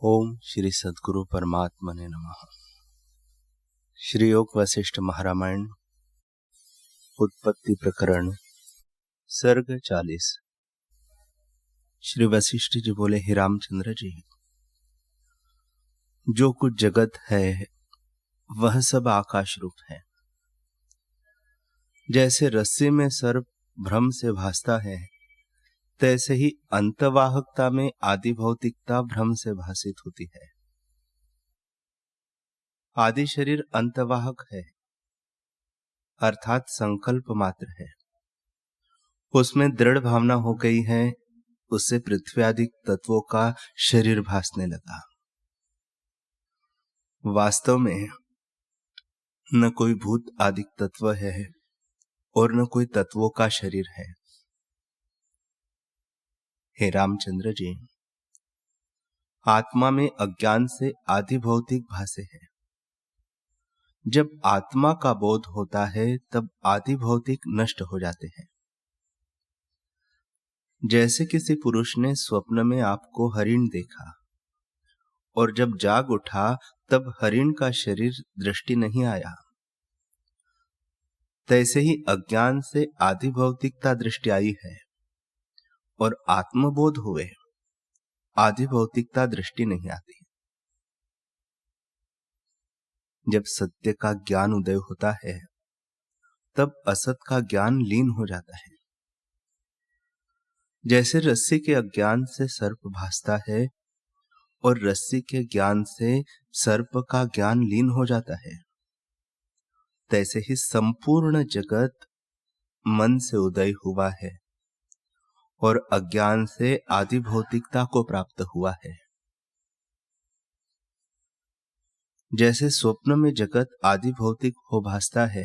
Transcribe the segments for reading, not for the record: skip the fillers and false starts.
ओम श्री सद्गुरु परमात्मने नमः। श्री योग वशिष्ठ महारामायण उत्पत्ति प्रकरण सर्ग 40। श्री वशिष्ठ जी बोले, हे रामचंद्र जी, जो कुछ जगत है वह सब आकाश रूप है। जैसे रस्सी में सर्प भ्रम से भासता है, तैसे ही अंतवाहकता में आदि भौतिकता भ्रम से भासित होती है। आदि शरीर अंतवाहक है, अर्थात संकल्प मात्र है। उसमें दृढ़ भावना हो गई है, उससे पृथ्वी आदि तत्वों का शरीर भासने लगा। वास्तव में न कोई भूत आदि तत्व है और न कोई तत्वों का शरीर है। हे रामचंद्र जी, आत्मा में अज्ञान से आदि भौतिक भासे है। जब आत्मा का बोध होता है तब आदि भौतिक नष्ट हो जाते हैं। जैसे किसी पुरुष ने स्वप्न में आपको हरिण देखा और जब जाग उठा तब हरिण का शरीर दृष्टि नहीं आया, तैसे ही अज्ञान से आदि भौतिकता दृष्टि आई है और आत्मबोध हुए आदि भौतिकता दृष्टि नहीं आती। जब सत्य का ज्ञान उदय होता है तब असत का ज्ञान लीन हो जाता है। जैसे रस्सी के अज्ञान से सर्प भासता है और रस्सी के ज्ञान से सर्प का ज्ञान लीन हो जाता है, तैसे ही संपूर्ण जगत मन से उदय हुआ है और अज्ञान से आदि भौतिकता को प्राप्त हुआ है। जैसे स्वप्न में जगत आदि भौतिक हो भासता है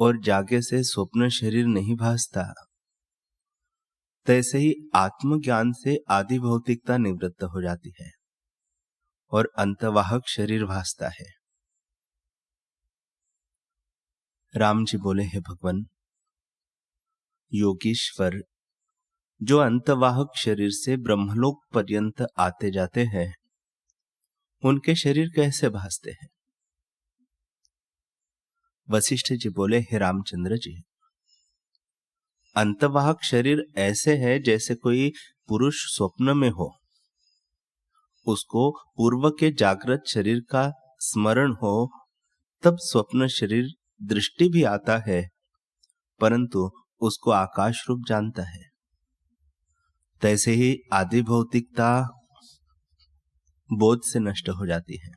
और जागे से स्वप्न शरीर नहीं भासता, तैसे ही आत्मज्ञान से आदि भौतिकता निवृत्त हो जाती है और अंतवाहक शरीर भासता है। राम जी बोले, हे भगवान, योगीश्वर जो अंतवाहक शरीर से ब्रह्मलोक पर्यंत आते जाते हैं, उनके शरीर कैसे भासते हैं? वशिष्ठ जी बोले, हे रामचंद्र जी, अंतवाहक शरीर ऐसे है जैसे कोई पुरुष स्वप्न में हो, उसको पूर्व के जागृत शरीर का स्मरण हो, तब स्वप्न शरीर दृष्टि भी आता है, परंतु उसको आकाश रूप जानता है। तैसे ही आदि भौतिकता बोध से नष्ट हो जाती है।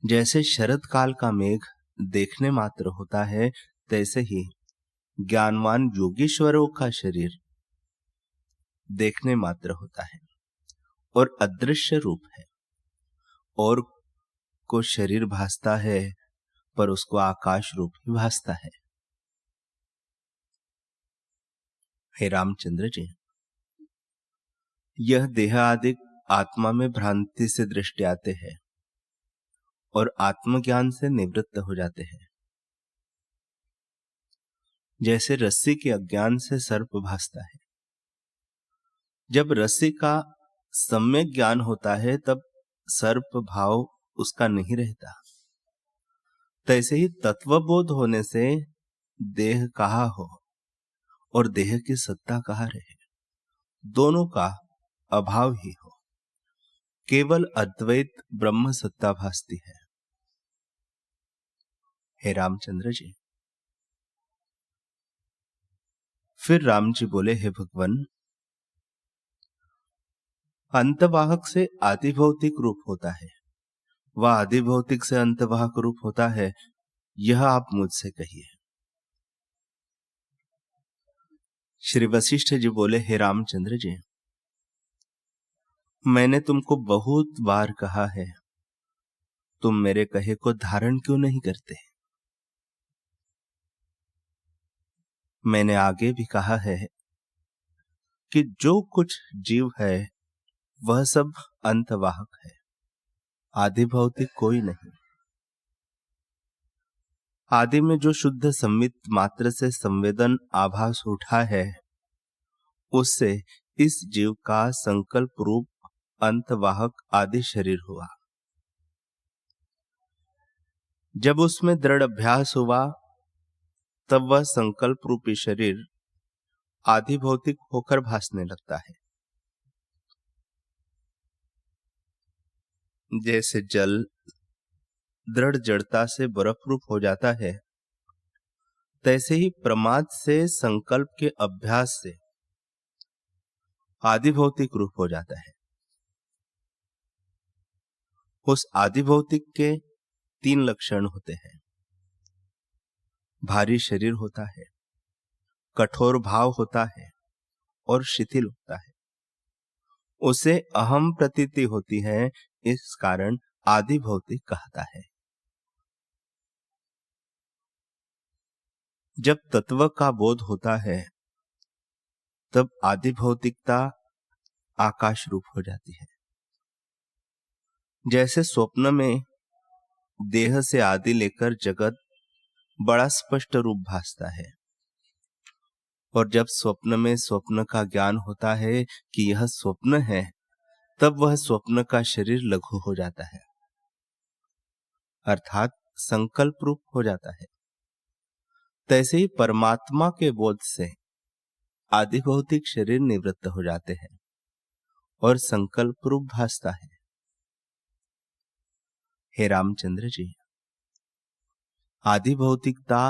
जैसे शरद काल का मेघ देखने मात्र होता है, तैसे ही ज्ञानवान योगीश्वरों का शरीर देखने मात्र होता है और अदृश्य रूप है, और को शरीर भासता है पर उसको आकाश रूप ही भासता है। हे रामचंद्र जी, यह देह आदि आत्मा में भ्रांति से दृष्टि आते हैं और आत्मज्ञान से निवृत्त हो जाते हैं। जैसे रस्सी के अज्ञान से सर्प भासता है, जब रस्सी का सम्यक ज्ञान होता है तब सर्प भाव उसका नहीं रहता। तैसे ही तत्वबोध होने से देह कहाँ हो और देह की सत्ता कहाँ रहे, दोनों का अभाव ही हो, केवल अद्वैत ब्रह्म सत्ता भासती है। हे रामचंद्र जी, फिर राम जी बोले, हे भगवान, अंतवाहक से आदि भौतिक रूप होता है, वह आदि भौतिक से अंतवाहक रूप होता है, यह आप मुझसे कहिए। श्री वशिष्ठ जी बोले, हे रामचंद्र जी, मैंने तुमको बहुत बार कहा है, तुम मेरे कहे को धारण क्यों नहीं करते? मैंने आगे भी कहा है कि जो कुछ जीव है वह सब अंतवाहक है, आदि भौतिक कोई नहीं। आदि में जो शुद्ध संवित मात्र से संवेदन आभास उठा है, उससे इस जीव का संकल्प रूप अंतवाहक आदि शरीर हुआ। जब उसमें दृढ़ अभ्यास हुआ तब वह संकल्प रूपी शरीर आदि भौतिक होकर भासने लगता है। जैसे जल दृढ़ जड़ता से बर्फ रूप हो जाता है, तैसे ही प्रमाद से संकल्प के अभ्यास से आदि भौतिक रूप हो जाता है। उस आदि भौतिक के 3 लक्षण होते हैं। भारी शरीर होता है, कठोर भाव होता है और शिथिल होता है। उसे अहम प्रतीति होती है, इस कारण आदि भौतिक कहता है। जब तत्व का बोध होता है तब आदि भौतिकता आकाश रूप हो जाती है। जैसे स्वप्न में देह से आदि लेकर जगत बड़ा स्पष्ट रूप भासता है, और जब स्वप्न में स्वप्न का ज्ञान होता है कि यह स्वप्न है, तब वह स्वप्न का शरीर लघु हो जाता है, अर्थात संकल्प रूप हो जाता है। तैसे ही परमात्मा के बोध से आदि भौतिक शरीर निवृत्त हो जाते हैं और संकल्प रूप भासता है। हे रामचंद्र जी, आदि भौतिकता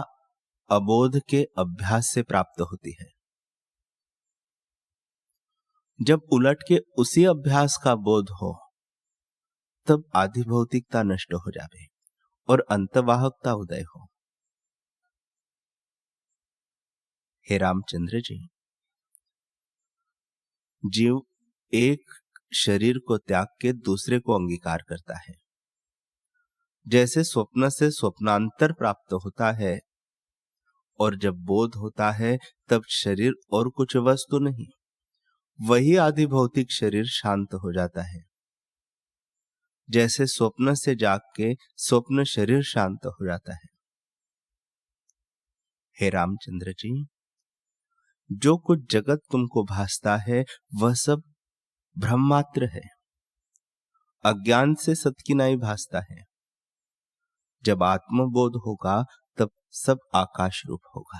अबोध के अभ्यास से प्राप्त होती है। जब उलट के उसी अभ्यास का बोध हो तब आदि भौतिकता नष्ट हो जावे और अंतवाहकता उदय हो। हे रामचंद्र जी, जीव एक शरीर को त्याग के दूसरे को अंगीकार करता है। जैसे स्वप्न से स्वप्नांतर प्राप्त होता है और जब बोध होता है तब शरीर और कुछ वस्तु नहीं, वही आदि भौतिक शरीर शांत हो जाता है। जैसे स्वप्न से जाग के स्वप्न शरीर शांत हो जाता है। हे रामचंद्र जी, जो कुछ जगत तुमको भासता है वह सब भ्रम मात्र है, अज्ञान से सत्किनाई भासता है। जब आत्मबोध होगा तब सब आकाश रूप होगा।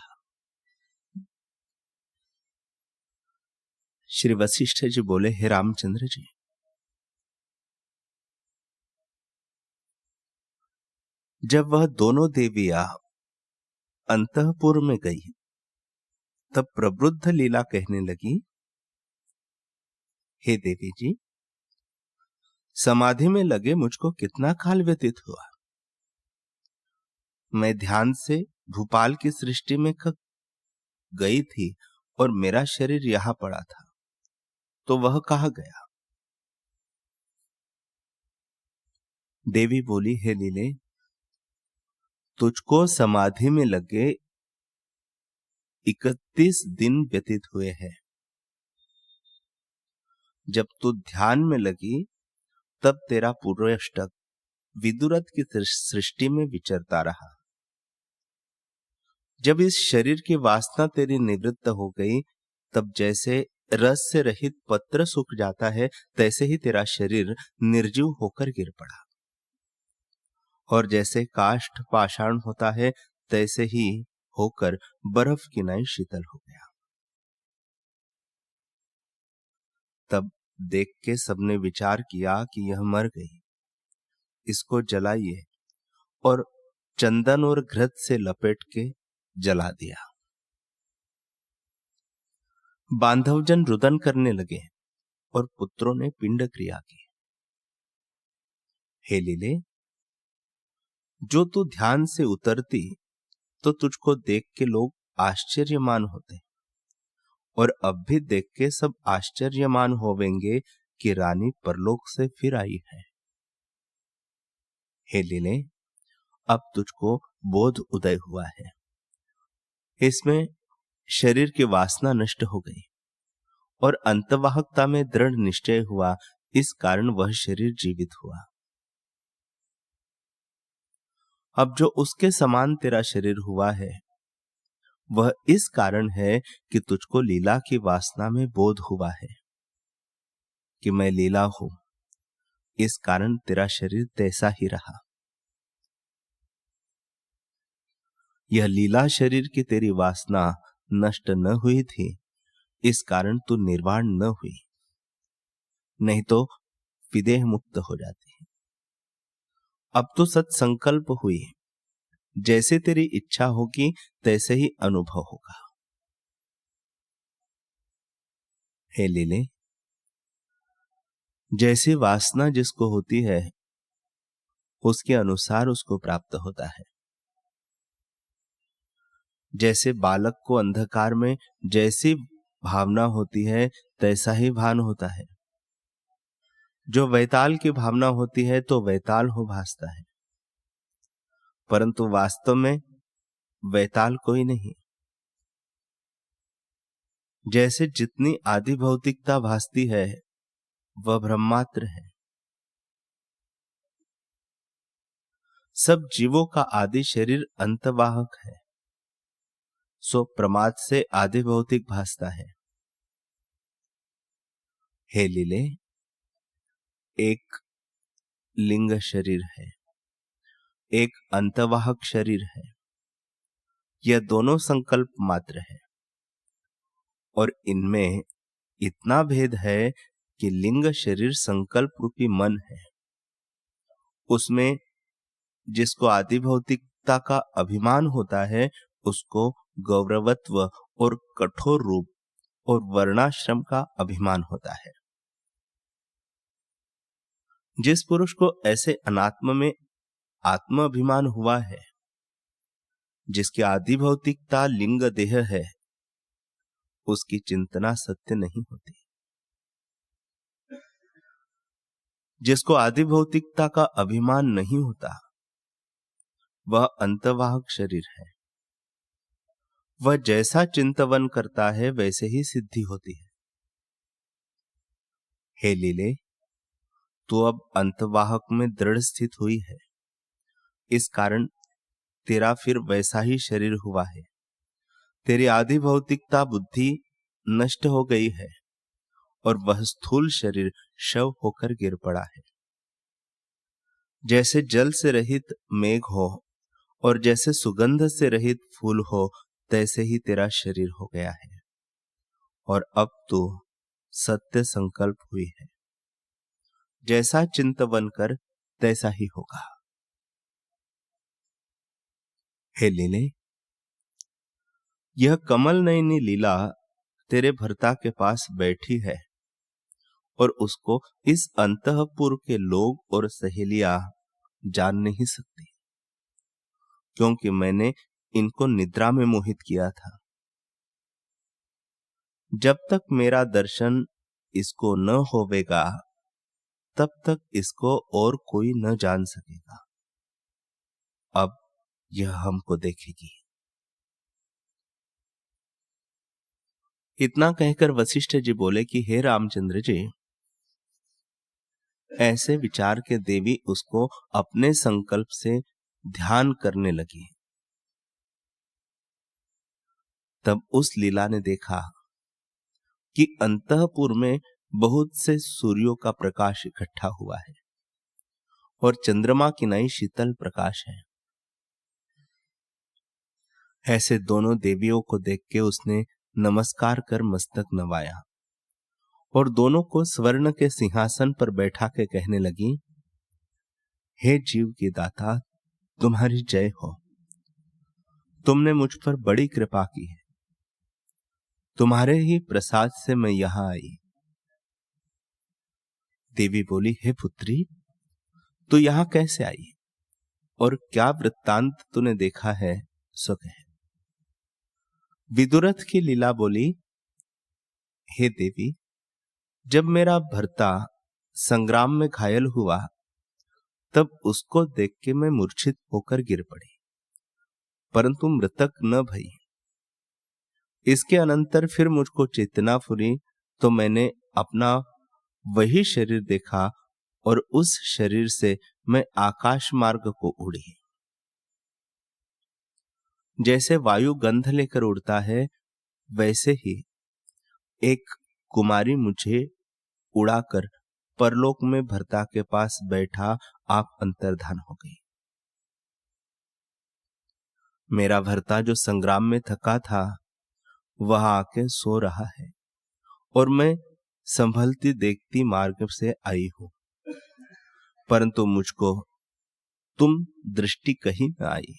श्री वशिष्ठ जी बोले, हे रामचंद्र जी, जब वह दोनों देवियां अंतःपुर में गई तब प्रबुद्ध लीला कहने लगी, हे देवी जी, समाधि में लगे मुझको कितना काल व्यतीत हुआ। मैं ध्यान से भूपाल की सृष्टि में गई थी और मेरा शरीर यहां पड़ा था, तो वह कहां गया। देवी बोली, हे लीले, तुझको समाधि में लगे 31 दिन व्यतीत हुए हैं। जब तू ध्यान में लगी तब तेरा पूर्वाष्टक विदुरथ की सृष्टि में विचरता रहा। जब इस शरीर की वासना तेरी निवृत्त हो गई तब जैसे रस से रहित पत्र सूख जाता है, तैसे ही तेरा शरीर निर्जीव होकर गिर पड़ा, और जैसे काष्ठ पाषाण होता है तैसे ही होकर बर्फ की नाई शीतल हो गया। तब देख के सबने विचार किया कि यह मर गई, इसको जलाइए, और चंदन और घृत से लपेट के जला दिया। बांधवजन रुदन करने लगे और पुत्रों ने पिंड क्रिया की। हे लीले, जो तू ध्यान से उतरती तो तुझको देख के लोग आश्चर्यमान होते, और अब भी देख के सब आश्चर्यमान होवेंगे कि रानी परलोक से फिर आई है। हे लीले, अब तुझको बोध उदय हुआ है। इसमें शरीर की वासना नष्ट हो गई और अंतवाहकता में दृढ़ निश्चय हुआ, इस कारण वह शरीर जीवित हुआ। अब जो उसके समान तेरा शरीर हुआ है वह इस कारण है कि तुझको लीला की वासना में बोध हुआ है कि मैं लीला हूं, इस कारण तेरा शरीर तैसा ही रहा। यह लीला शरीर की तेरी वासना नष्ट न हुई थी, इस कारण तू निर्वाण न हुई, नहीं तो विदेह मुक्त हो जाती है। अब तो सत्संकल्प हुई, जैसे तेरी इच्छा होगी तैसे ही अनुभव होगा। हे लीले, जैसी वासना जिसको होती है उसके अनुसार उसको प्राप्त होता है। जैसे बालक को अंधकार में जैसी भावना होती है तैसा ही भान होता है। जो वैताल की भावना होती है तो वैताल हो भासता है, परंतु वास्तव में वैताल कोई नहीं। जैसे जितनी आदि भौतिकता भासती है वह ब्रह्मात्र है। सब जीवों का आदि शरीर अंतवाहक है, सो प्रमाद से आदि भौतिक भासता है। हे लीले, एक लिंग शरीर है, एक अंतवाहक शरीर है। यह दोनों संकल्प मात्र है और इनमें इतना भेद है कि लिंग शरीर संकल्प रूपी मन है, उसमें जिसको आदि भौतिकता का अभिमान होता है उसको गौरवत्व और कठोर रूप और वर्णाश्रम का अभिमान होता है। जिस पुरुष को ऐसे अनात्म में आत्म अभिमान हुआ है, जिसकी आदि भौतिकता लिंग देह है, उसकी चिंतना सत्य नहीं होती। जिसको आदि भौतिकता का अभिमान नहीं होता वह अंतवाहक शरीर है। वह जैसा चिंतवन करता है वैसे ही सिद्धि होती है। हे लीले, तू अब अंतवाहक में दृढ़ स्थित हुई है, इस कारण तेरा फिर वैसा ही शरीर हुआ है। तेरी आदि भौतिकता बुद्धि नष्ट हो गई है और वह स्थूल शरीर शव होकर गिर पड़ा है। जैसे जल से रहित मेघ हो और जैसे सुगंध से रहित फूल हो, तैसे ही तेरा शरीर हो गया है और अब तू सत्य संकल्प हुई है। जैसा चिंतवन कर तैसा ही होगा। हे लीले, यह कमल नयनी लीला तेरे भर्ता के पास बैठी है और उसको इस अंतःपुर के लोग और सहेलियां जान नहीं सकती, क्योंकि मैंने इनको निद्रा में मोहित किया था। जब तक मेरा दर्शन इसको न होवेगा तब तक इसको और कोई न जान सकेगा। अब यह हमको देखेगी। इतना कहकर वशिष्ठ जी बोले कि हे रामचंद्र जी, ऐसे विचार के देवी उसको अपने संकल्प से ध्यान करने लगी। तब उस लीला ने देखा कि अंतःपुर में बहुत से सूर्यों का प्रकाश इकट्ठा हुआ है और चंद्रमा की नई शीतल प्रकाश है। ऐसे दोनों देवियों को देख के उसने नमस्कार कर मस्तक नवाया और दोनों को स्वर्ण के सिंहासन पर बैठा के कहने लगी, हे जीव की दाता, तुम्हारी जय हो। तुमने मुझ पर बड़ी कृपा की है। तुम्हारे ही प्रसाद से मैं यहां आई। देवी बोली, हे पुत्री, तू यहां कैसे आई और क्या वृत्तांत तूने देखा है सो कह। विदुरथ की लीला बोली, हे देवी, जब मेरा भर्ता संग्राम में घायल हुआ तब उसको देख के मैं मूर्छित होकर गिर पड़ी, परंतु मृतक न भई। इसके अनंतर फिर मुझको चेतना फुरी तो मैंने अपना वही शरीर देखा और उस शरीर से मैं आकाश मार्ग को उड़ी। जैसे वायु गंध लेकर उड़ता है, वैसे ही एक कुमारी मुझे उड़ाकर परलोक में भर्ता के पास बैठा आप अंतर्धान हो गई। मेरा भर्ता जो संग्राम में थका था वह आके सो रहा है और मैं संभलती देखती मार्ग से आई हूं, परंतु मुझको तुम दृष्टि कहीं न आई।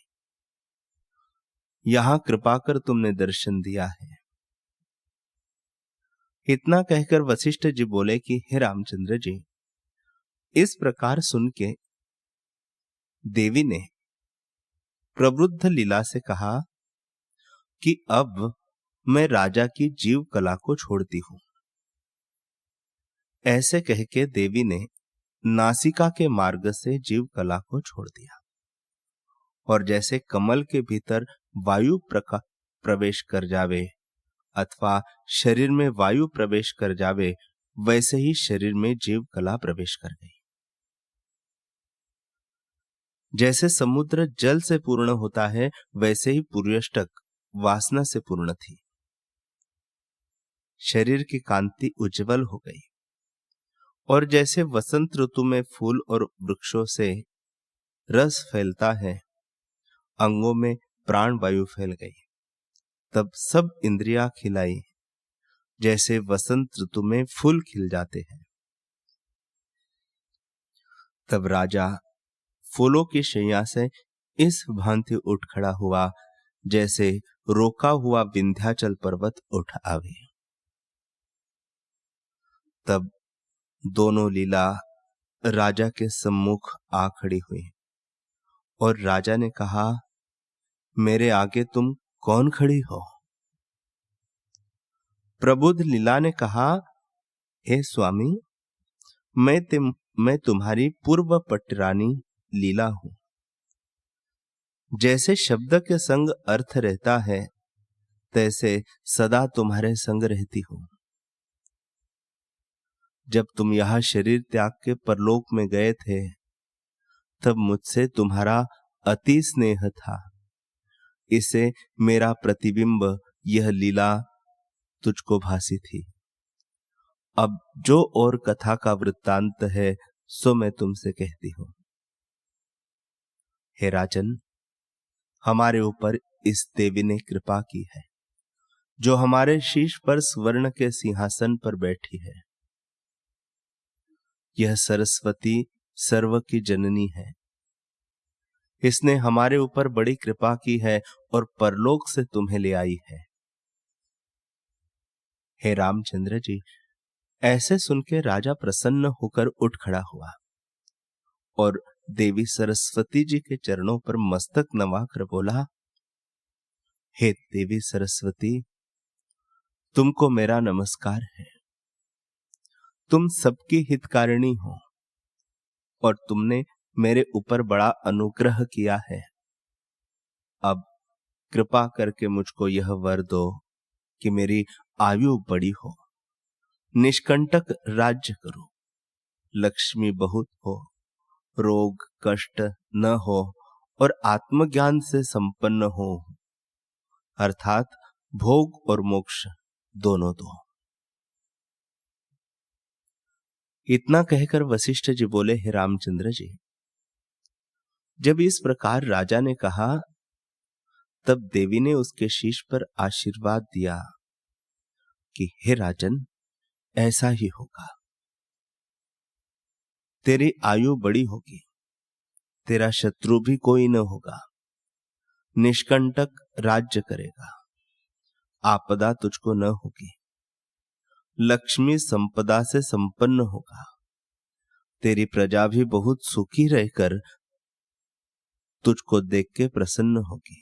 यहां कृपा कर तुमने दर्शन दिया है। इतना कहकर वशिष्ठ जी बोले कि हे रामचंद्र जी, इस प्रकार सुन के देवी ने प्रबुद्ध लीला से कहा कि अब मैं राजा की जीव कला को छोड़ती हूं। ऐसे कह के देवी ने नासिका के मार्ग से जीव कला को छोड़ दिया और जैसे कमल के भीतर वायु प्रवेश कर जावे अथवा शरीर में वायु प्रवेश कर जावे, वैसे ही शरीर में जीव कला प्रवेश कर गई। जैसे समुद्र जल से पूर्ण होता है, वैसे ही पुर्यष्टक वासना से पूर्ण थी। शरीर की कांति उज्जवल हो गई और जैसे वसंत ऋतु में फूल और वृक्षों से रस फैलता है, अंगों में प्राण वायु फैल गई। तब सब इंद्रियां खिलाई, जैसे वसंत ऋतु में फूल खिल जाते हैं। तब राजा फूलों की शैया से इस भांति उठ खड़ा हुआ, जैसे रोका हुआ विंध्याचल पर्वत उठ आवे। तब दोनों लीला राजा के सम्मुख आ खड़ी हुई और राजा ने कहा, मेरे आगे तुम कौन खड़ी हो? प्रबुद्ध लीला ने कहा, हे स्वामी, मैं तुम्हारी पूर्व पटरानी लीला हूं। जैसे शब्द के संग अर्थ रहता है, तैसे सदा तुम्हारे संग रहती हूं। जब तुम यह शरीर त्याग के परलोक में गए थे, तब मुझसे तुम्हारा अति स्नेह था। इसे मेरा प्रतिबिंब यह लीला तुझको भासी थी। अब जो और कथा का वृत्तांत है, सो मैं तुमसे कहती हूं। हे राजन, हमारे ऊपर इस देवी ने कृपा की है, जो हमारे शीश पर स्वर्ण के सिंहासन पर बैठी है। यह सरस्वती सर्व की जननी है। इसने हमारे ऊपर बड़ी कृपा की है और परलोक से तुम्हें ले आई है। हे रामचंद्र जी, ऐसे सुन के राजा प्रसन्न होकर उठ खड़ा हुआ और देवी सरस्वती जी के चरणों पर मस्तक नवाकर बोला, हे देवी सरस्वती, तुमको मेरा नमस्कार है। तुम सबकी हितकारिणी हो और तुमने मेरे ऊपर बड़ा अनुग्रह किया है। अब कृपा करके मुझको यह वर दो कि मेरी आयु बड़ी हो, निष्कंटक राज्य करूं, लक्ष्मी बहुत हो, रोग कष्ट न हो और आत्मज्ञान से संपन्न हो, अर्थात भोग और मोक्ष दोनों दो। इतना कहकर वशिष्ठ जी बोले, हे रामचंद्र जी, जब इस प्रकार राजा ने कहा, तब देवी ने उसके शीश पर आशीर्वाद दिया कि हे राजन, ऐसा ही होगा। तेरी आयु बड़ी होगी, तेरा शत्रु भी कोई न होगा, निष्कंटक राज्य करेगा, आपदा तुझको न होगी, लक्ष्मी संपदा से संपन्न होगा, तेरी प्रजा भी बहुत सुखी रहकर तुझको देख के प्रसन्न होगी,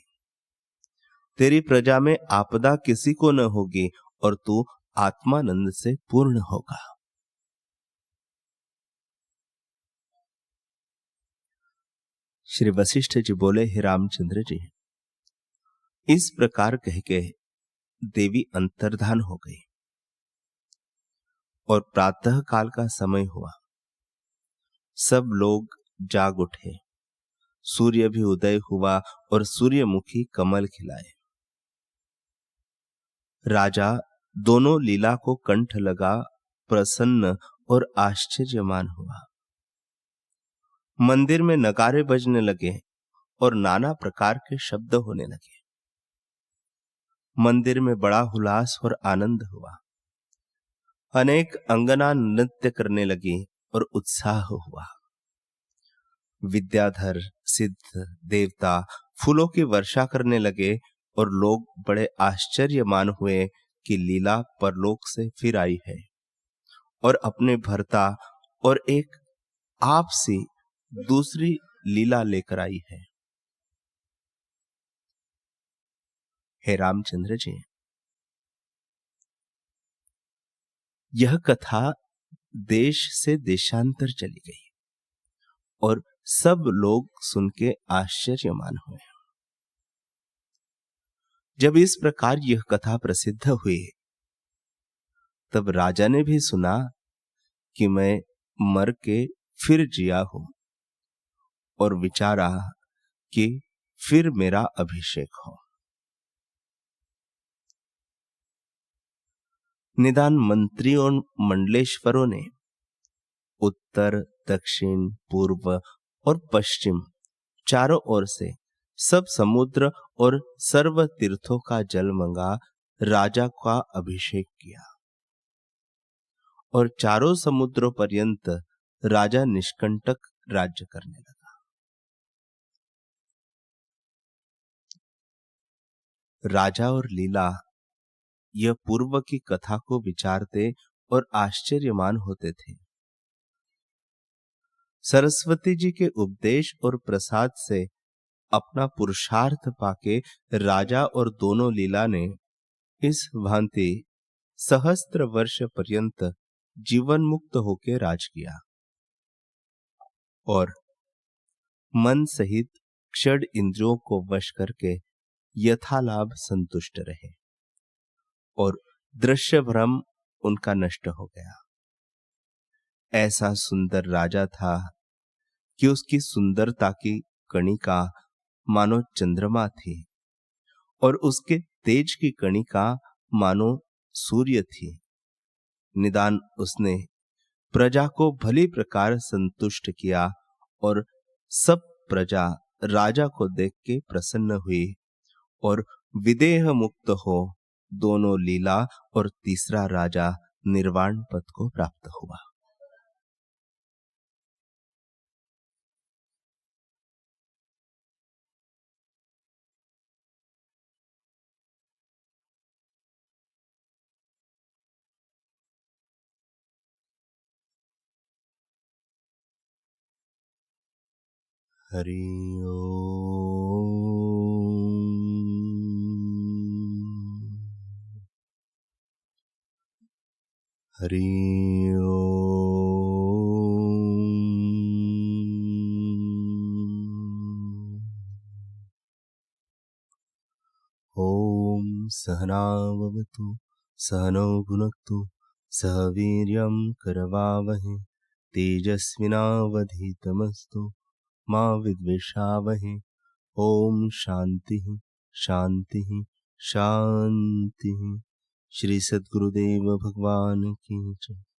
तेरी प्रजा में आपदा किसी को न होगी और तू आत्मानंद से पूर्ण होगा। श्री वशिष्ठ जी बोले, हे रामचंद्र जी, इस प्रकार कह के देवी अंतर्धान हो गई और प्रातः काल का समय हुआ। सब लोग जाग उठे, सूर्य भी उदय हुआ और सूर्यमुखी कमल खिलाए। राजा दोनों लीला को कंठ लगा प्रसन्न और आश्चर्यमान हुआ। मंदिर में नगारे बजने लगे और नाना प्रकार के शब्द होने लगे। मंदिर में बड़ा हुलास और आनंद हुआ। अनेक अंगना नृत्य करने लगी और उत्साह हुआ। विद्याधर, सिद्ध, देवता फूलों की वर्षा करने लगे और लोग बड़े आश्चर्यमान हुए कि लीला परलोक से फिर आई है और अपने भर्ता और एक आपसी दूसरी लीला लेकर आई है। हे रामचंद्र जी, यह कथा देश से देशांतर चली गई और सब लोग सुन के आश्चर्यमान हुए। जब इस प्रकार यह कथा प्रसिद्ध हुई, तब राजा ने भी सुना कि मैं मर के फिर जिया हूं और विचारा कि फिर मेरा अभिषेक हो। निदान मंत्री और मंडलेश्वरों ने उत्तर, दक्षिण, पूर्व और पश्चिम चारों ओर से सब समुद्र और सर्व तीर्थों का जल मंगा राजा का अभिषेक किया और चारों समुद्रों पर्यंत राजा निष्कंटक राज्य करने लगा। राजा और लीला यह पूर्व की कथा को विचारते और आश्चर्यमान होते थे। सरस्वती जी के उपदेश और प्रसाद से अपना पुरुषार्थ पाके राजा और दोनों लीला ने इस भांति सहस्त्र वर्ष पर्यंत जीवन मुक्त होकर राज किया और मन सहित क्षण इंद्रियों को वश करके यथालाभ संतुष्ट रहे और दृश्य भ्रम उनका नष्ट हो गया। ऐसा सुंदर राजा था कि उसकी सुंदरता की कणिका मानो चंद्रमा थी और उसके तेज की कणिका मानो सूर्य थी। निदान उसने प्रजा को भली प्रकार संतुष्ट किया और सब प्रजा राजा को देख के प्रसन्न हुई और विदेह मुक्त हो दोनों लीला और तीसरा राजा निर्वाण पद को प्राप्त हुआ। हरि ओम। हरि ओम सहना भवतु सहनौ भुनक्तु सह वीर्यं करवावहै तेजस्विनावधीतमस्तु मा विद्विषावहै। ओम शांति शांति शांति। श्री सद्गुरुदेव भगवान की जय।